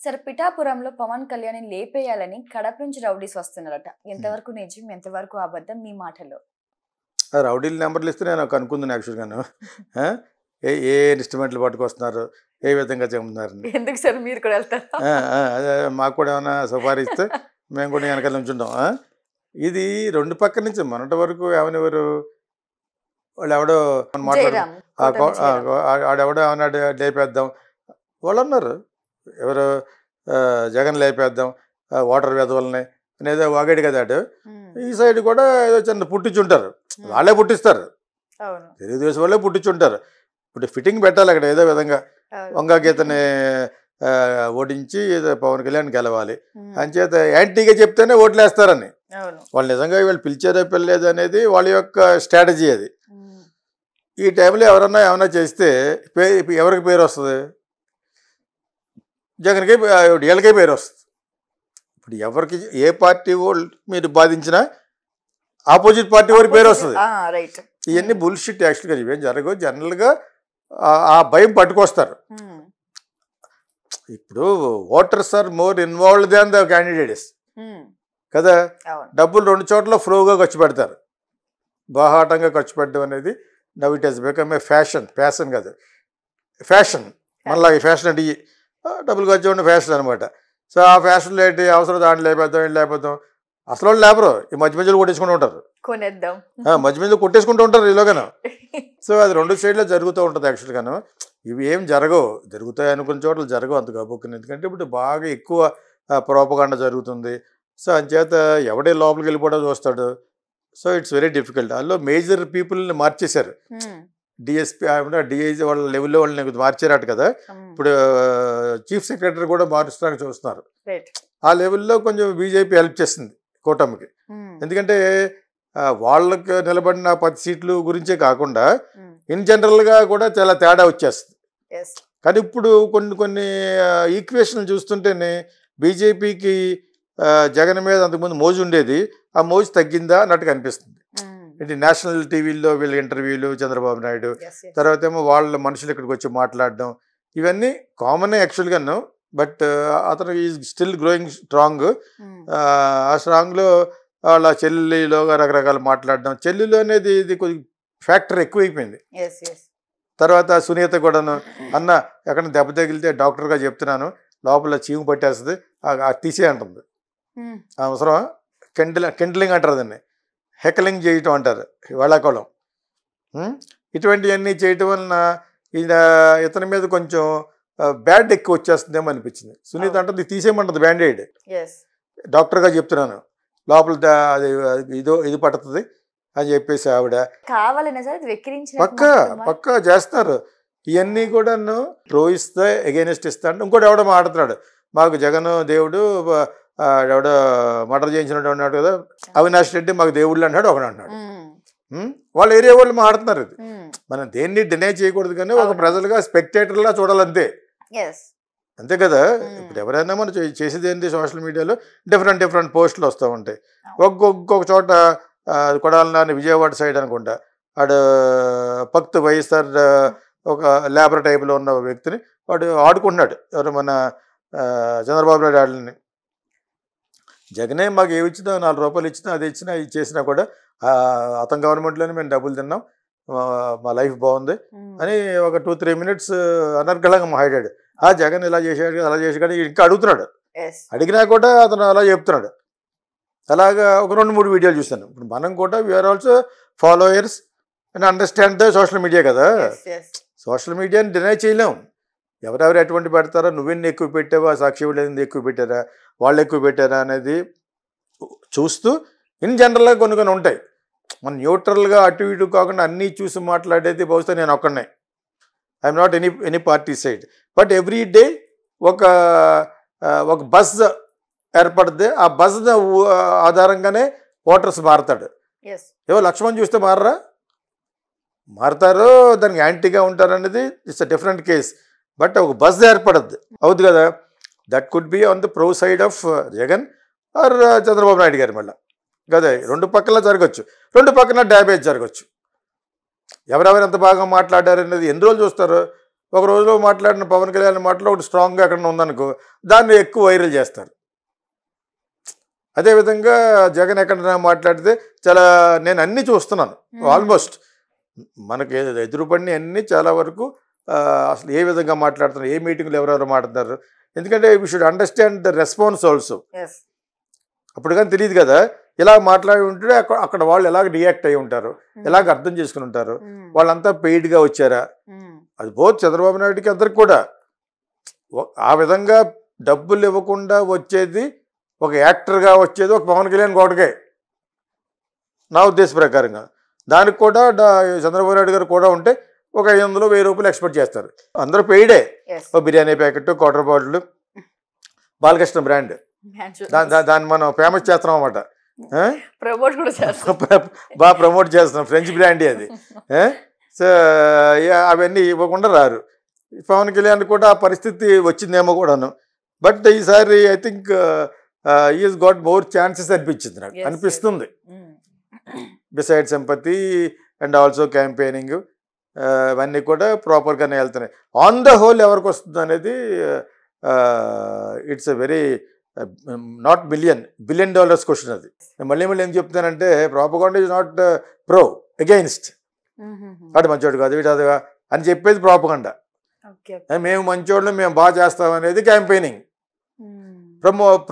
సరే పిఠాపురంలో పవన్ కళ్యాణ్ లేపేయాలని కడప నుంచి రౌడీస్ వస్తున్నారట. ఎంతవరకు నిజం, ఎంతవరకు అబద్ధం మీ మాటలో? రౌడీల నెంబర్లు ఇస్తే నేను కనుక్కుందాను యాక్చువల్గాను. ఏ ఏ ఇన్స్ట్రుమెంట్లు పట్టుకొస్తున్నారు, ఏ విధంగా చెబుతున్నారని. ఎందుకు సార్ మీరు కూడా వెళ్తారా? అదే మాకు కూడా ఏమైనా సుపారీ ఇస్తే మేము కూడా వెనకాల ఉంచుంటాం. ఇది రెండు పక్కల నుంచి మొన్నటి వరకు ఏమనివారు వాళ్ళు ఎవడో ఆడెవడో ఏమన్నాడు లేపేద్దాం వాళ్ళు అన్నారు. ఎవరు జగన్ లేపేద్దాం ఓటర్ వెధవల్ని అనేదో వాగాడు కదా అటు. ఈ సైడ్ కూడా ఏదో చిన్న పుట్టించుంటారు, వాళ్ళే పుట్టిస్తారు, తెలుగుదేశం వాళ్ళే పుట్టించుంటారు. ఇప్పుడు ఫిట్టింగ్ పెట్టాలి అక్కడ ఏదో విధంగా. వంగా గీతని ఓడించి పవన్ కళ్యాణ్ గెలవాలి అంచేత యాంటీగా చెప్తేనే ఓట్లు వేస్తారని. వాళ్ళు నిజంగా వీళ్ళు పిలిచారో పిల్లలేదు అనేది వాళ్ళ యొక్క స్ట్రాటజీ. అది ఈ టైంలో ఎవరన్నా ఏమన్నా చేస్తే ఎవరికి పేరు వస్తుంది? జగన్కి వీళ్ళకే పేరు వస్తుంది. ఇప్పుడు ఎవరికి ఏ పార్టీ వాళ్ళు మీరు బాధించినా ఆపోజిట్ పార్టీ వారికి పేరు వస్తుంది. ఇవన్నీ బుల్షిట్ యాక్చువల్గా. ఇవేం జరగవు. జనరల్గా ఆ భయం పట్టుకొస్తారు. ఇప్పుడు voters are more involved than the candidates కదా. డబ్బులు రెండు చోట్ల ఫ్లోగా ఖర్చు పెడతారు. బాహాటంగా ఖర్చు పెట్టడం అనేది now it has become a fashion కాదు, ఫ్యాషన్. మళ్ళీ ఈ ఫ్యాషన్ అంటే డబ్బులు ఖర్చు ఉండే ఫ్యాషన్ అనమాట. సో ఆ ఫ్యాషన్లో ఏంటి అవసరం దాంట్లో లేపేద్దాం ఏంటి లేపేద్దాం. అసలు వాళ్ళు లేపరు, ఈ మధ్య మధ్యలో కొట్టేసుకుంటూ ఉంటారు, మధ్య మధ్యలో కొట్టేసుకుంటూ ఉంటారు ఈలోగాను. సో అది రెండు సైడ్లో జరుగుతూ ఉంటుంది యాక్చువల్గాను. ఇవి ఏం జరగవు, జరుగుతాయి అనుకున్న చోట్ల జరగవు అంత గబుక్కుని. ఎందుకంటే ఇప్పుడు బాగా ఎక్కువ ప్రోపగాండా జరుగుతుంది. సో అంచేత ఎవడే లోపలికి వెళ్ళిపోవడం చూస్తాడు. So it's very difficult. అందులో మేజర్ పీపుల్ని మార్చేశారు. డిఎస్పీ డిఐజీ వాళ్ళ లెవెల్లో వాళ్ళని మార్చారట కదా. ఇప్పుడు చీఫ్ సెక్రటరీ కూడా మారుస్తానికి చూస్తున్నారు. ఆ లెవెల్లో కొంచెం బీజేపీ హెల్ప్ చేస్తుంది కూటమికి. ఎందుకంటే వాళ్ళకి నిలబడిన 10 సీట్లు గురించే కాకుండా ఇన్ జనరల్గా కూడా చాలా తేడా వచ్చేస్తుంది. కానీ ఇప్పుడు కొన్ని ఈక్వేషన్లు చూస్తుంటేనే బీజేపీకి జగన్ మీద అంతకుముందు మోజు ఉండేది, ఆ మోజు తగ్గిందా అన్నట్టుగా అనిపిస్తుంది. ఇది నేషనల్ టీవీల్లో వీళ్ళ ఇంటర్వ్యూలు, చంద్రబాబు నాయుడు తర్వాత ఏమో వాళ్ళ మనుషులు ఇక్కడికి వచ్చి మాట్లాడడం, ఇవన్నీ కామన్ యాక్చువల్గాను. బట్ అతను ఈజ్ స్టిల్ గ్రోయింగ్ స్ట్రాంగ్. ఆ స్ట్రాంగ్లో వాళ్ళ చెల్లిలోగా రకరకాల మాట్లాడడం, చెల్లిలో అనేది ఇది కొద్ది ఫ్యాక్టర్ ఎక్కువైపోయింది. తర్వాత సునీత కూడాను అన్న ఎక్కడ దెబ్బ తగిలితే డాక్టర్గా చెప్తున్నాను లోపల చీము పట్టేస్తుంది తీసే అంటుంది. అవసరమా? కెండ్లింగ్ అంటారు దాన్ని, హెకలింగ్ చేయటం అంటారు వేళాకోళం. ఇటువంటివన్నీ చేయటం వలన ఇతని మీద కొంచెం బ్యాడ్ ఎక్కువ వచ్చేస్తుందేమో అనిపించింది. సునీత అంటే తీసేయమంటుంది బ్యాండేడ్, డాక్టర్గా చెప్తున్నాను లోపల అది ఇది పడుతుంది అని చెప్పేసి ఆవిడ పక్కా చేస్తున్నారు. ఇవన్నీ కూడా ప్రో ఇస్తే ఎగైనెస్ట్ ఇస్తా అంటే ఇంకోటి ఎవడో మాట్లాడుతున్నాడు, మాకు జగన్ దేవుడు ఎవడో మర్డర్ చేయించినట్టు అన్నాడు కదా అవినాష్ రెడ్డి మాకు దేవుళ్ళు అంటాడు ఒకడు అంటాడు. వాళ్ళ ఏరియా వాళ్ళు మాట్లాడుతున్నారు. ఇది మనం దేన్ని డినై చేయకూడదు, కానీ ఒక ప్రజలుగా స్పెక్టేటర్లా చూడాలంతే, అంతే కదా. ఇప్పుడు ఎవరైనా మనం చేసేది ఏంటి, సోషల్ మీడియాలో డిఫరెంట్ పోస్టులు వస్తూ ఉంటాయి. ఒక్కొక్క చోట కొడాలని విజయవాడ సైడ్ అనుకుంటా వాడు భక్తు వైఎస్ఆర్ ఒక లేబర్ టైప్లో ఉన్న వ్యక్తిని వాడు ఆడుకుంటున్నాడు. ఎవరు మన చంద్రబాబు నాయుడు ఆడలని. జగనే మాకు ఏమి ఇచ్చినా 4 రూపాయలు ఇచ్చినా అది ఇచ్చినా ఇది చేసినా కూడా అతని గవర్నమెంట్లోనే మేము డబ్బులు తిన్నాం, మా లైఫ్ బాగుంది అని ఒక 2-3 మినిట్స్ అనర్గళంగా మాట్లాడాడు. జగన్ ఇలా చేశాడు అలా చేసాడు ఇంకా అడుగుతున్నాడు. అడిగినా కూడా అతను అలా చెప్తున్నాడు. అలాగా ఒక 2-3 వీడియోలు చూశాను. ఇప్పుడు మనం కూడా we are also followers and understand the social media కదా. సోషల్ మీడియాని డినై చేయలేం. ఎవరెవరు ఎటువంటి పెడతారో, నువ్వెన్ని ఎక్కువ పెట్టావా, సాక్షి వాళ్ళు ఎక్కువ పెట్టారా, వాళ్ళు ఎక్కువ పెట్టారా అనేది చూస్తూ ఇన్ జనరల్గా కొన్ని ఉంటాయి. మన న్యూట్రల్గా అటు ఇటు కాకుండా అన్నీ చూసి మాట్లాడేది బహుశా నేను ఒక్కనే. I'm not any party side. But every day ఒక బస్ ఏర్పడితే ఆ బస్ ఆధారంగానే ఓటర్స్ మారుతాడు. ఏవో లక్ష్మణ్ చూస్తే మారుతారో దానికి యాంటీగా ఉంటారు అనేది it's a different case. But ఒక బస్ ఏర్పడద్దు అవుతుంది కదా. That could be on the pro side of Jagan or Chandrababu Naidu గారి మళ్ళీ కదా. రెండు పక్కల జరగచ్చు, రెండు పక్కన డ్యామేజ్ జరగచ్చు. ఎవరెవరు ఎంత బాగా మాట్లాడారు అనేది ఎన్ని రోజులు చూస్తారు. ఒక రోజులో మాట్లాడిన పవన్ కళ్యాణ్ మాటలో ఒకటి స్ట్రాంగ్గా ఎక్కడ ఉందనుకో దాన్ని ఎక్కువ వైరల్ చేస్తారు. అదేవిధంగా జగన్ ఎక్కడైనా మాట్లాడితే చాలా నేను అన్నీ చూస్తున్నాను ఆల్మోస్ట్ మనకి ఎదురుపడిని అన్నీ చాలా వరకు అసలు ఏ విధంగా మాట్లాడుతున్నారు, ఏ మీటింగ్లు ఎవరెవరు మాట్లాడుతున్నారు. ఎందుకంటే we should understand the response also. అప్పుడు కానీ తెలియదు కదా, ఇలా మాట్లాడి ఉంటే అక్కడ వాళ్ళు ఎలాగ రియాక్ట్ అయి ఉంటారు, ఎలాగ అర్థం చేసుకుని ఉంటారు, వాళ్ళంతా పెయిడ్గా వచ్చారా. అది బోత్ చంద్రబాబు నాయుడుకి అందరికి కూడా ఆ విధంగా డబ్బులు ఇవ్వకుండా వచ్చేది ఒక యాక్టర్గా వచ్చేది ఒక పవన్ కళ్యాణ్ కోటకే నా ఉద్దేశ ప్రకారంగా. దానికి కూడా చంద్రబాబు నాయుడు గారు కూడా ఉంటే ఒక 500 1000 రూపాయలు ఎక్స్పెక్ట్ చేస్తారు. అందరూ పెయిడే. ఒక biryani packet, quarter bottle, Balakrishna brand, దాన్ని మనం ఫేమస్ చేస్తున్నాం అన్నమాట. బాగా ప్రమోట్ చేస్తున్నాం, ఫ్రెంచ్ బ్రాండ్ అది. సో అవన్నీ ఇవ్వకుండా రారు. పవన్ కళ్యాణ్ కూడా ఆ పరిస్థితి వచ్చిందేమో కూడాను. బట్ ఈసారి I think is got more chances అనిపించింది నాకు, అనిపిస్తుంది. Beside sympathy and also campaigning ఇవన్నీ కూడా ప్రాపర్గానే వెళ్తున్నాయి. ఆన్ ద హోల్ ఎవరికి వస్తుంది అనేది it's a very not billion dollars question. అది మళ్ళీ ఏం చెప్తానంటే propaganda is not pro against, వాడు మంచోడు కాదు వీడు అదిగా అని చెప్పేది ప్రాపగాండా. మేము మంచోళ్ళు మేము బాగా చేస్తాం అనేది క్యాంపెయినింగ్,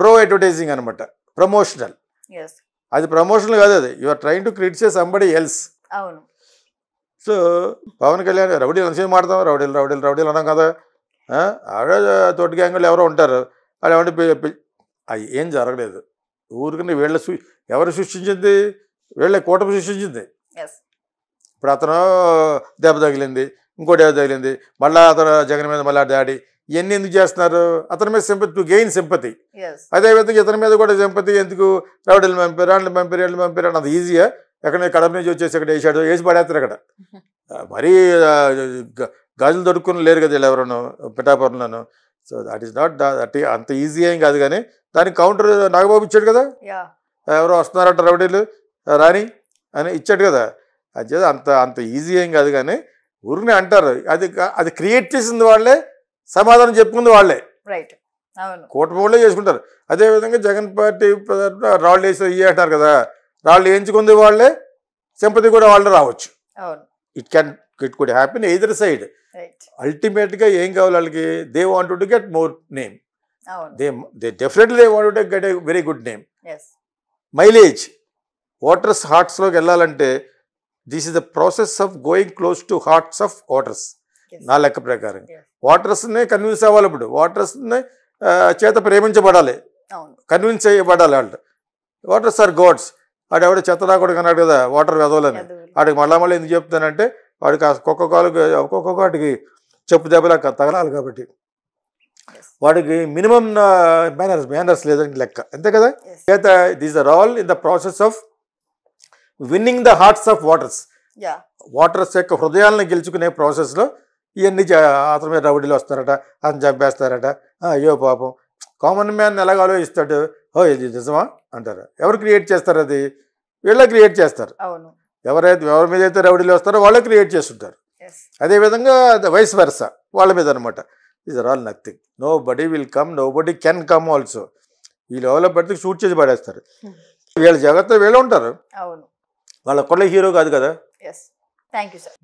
ప్రో అడ్వర్టైజింగ్ అనమాట, ప్రమోషనల్. అది ప్రమోషనల్ కాదు, అది you are trying to criticise somebody else. So Pawan Kalyan రౌడీలు అంశం మాడతాం, రౌడీలు అన్నాం కదా. ఆవిడ తోటి గ్యాంగులు ఎవరో ఉంటారు, వాళ్ళు ఏమంటే అవి ఏం జరగలేదు. ఊరికని వీళ్ళ ఎవరు సృష్టించింది, వీళ్ళ కూటమి సృష్టించింది. ఇప్పుడు అతను దెబ్బ తగిలింది, ఇంకోటి దెబ్బ తగిలింది, మళ్ళీ అతను జగన్ మీద మళ్ళీ దాడి, ఇవన్నీ ఎందుకు చేస్తున్నారు? అతని మీద సింపతి, టు గెయిన్ సింపతి. అదేవిధంగా ఇతని మీద కూడా సింపతి ఎందుకు? రౌడీలు పంపారు, వాళ్ళు పంపారు అది ఈజీగా. ఎక్కడ కడప నుంచి వచ్చేసి అక్కడ వేసి పడేస్తారు అక్కడ. మరీ గాజులు దొరుకుని లేరు కదా వీళ్ళు ఎవరను పిఠాపురంలోను. సో దట్ ఈస్ నాట్ అంత ఈజీ ఏం కాదు. కానీ దానికి కౌంటర్ నాగబాబు ఇచ్చాడు కదా, ఎవరో వస్తున్నారట రౌడీలు రాని అని ఇచ్చాడు కదా. అది చేసి అంత ఈజీ ఏం కాదు. కానీ ఊరిని అంటారు, అది క్రియేట్ చేసింది వాళ్ళే, సమాధానం చెప్పుకుంది వాళ్ళే, కూటమి వాళ్ళే చేసుకుంటారు. అదేవిధంగా జగన్ పార్టీ రాళ్ళు వేసి అంటారు కదా, రాళ్ళు వేయించుకుంది వాళ్ళే, సింపతి కూడా వాళ్ళే రావచ్చు. It could happen either side. అల్టిమేట్గా ఏం కావాలి వాళ్ళకి? They want to get more name, they definitely they want to get a very good name. Mileage voters హార్ట్స్లోకి వెళ్ళాలంటే this is the process of going close to hearts of voters. నా లెక్క ప్రకారం ఓటర్స్నే convince అవ్వాలి. ఇప్పుడు ఓటర్స్ని చేత ప్రేమించబడాలి, కన్విన్స్ చేయబడాలి. వాళ్ళు ఓటర్స్ ఆర్ గాడ్స్. వాడు ఎవడో చెత్త కూడా కన్నాడు కదా ఓటర్ వెదవలని, వాడికి మళ్ళీ ఎందుకు చెప్తానంటే వాడికి ఒక్కొక్క వాటికి చెప్పు దెబ్బలా తగలాలి. కాబట్టి వాడికి మినిమం మేనర్స్ లేదని లెక్క, అంతే కదా. చేత this are all in the process of winning the hearts of voters యొక్క హృదయాలను గెలుచుకునే ప్రాసెస్లో ఇవన్నీ అతని మీద రౌడీలు వస్తారట, అతను చంపేస్తారట, అయ్యో పాపం. కామన్ మ్యాన్ ఎలాగ ఆలోచిస్తాడు, ఇది నిజమా అంటారు. ఎవరు క్రియేట్ చేస్తారు? అది వీళ్ళే క్రియేట్ చేస్తారు. ఎవరి మీద అయితే రౌడీలు వస్తారో వాళ్ళే క్రియేట్ చేస్తుంటారు. అదేవిధంగా వైస్ వెర్సా వాళ్ళ మీద అనమాట. These are all nothing. Nobody will come, nobody can come also. వీళ్ళు ఎవరో పడితే షూట్ చేసి పడేస్తారు. వీళ్ళ జగత్తో వీళ్ళు ఉంటారు, వాళ్ళ ఒక్కళ్ళే హీరో కాదు కదా. Thank you sir.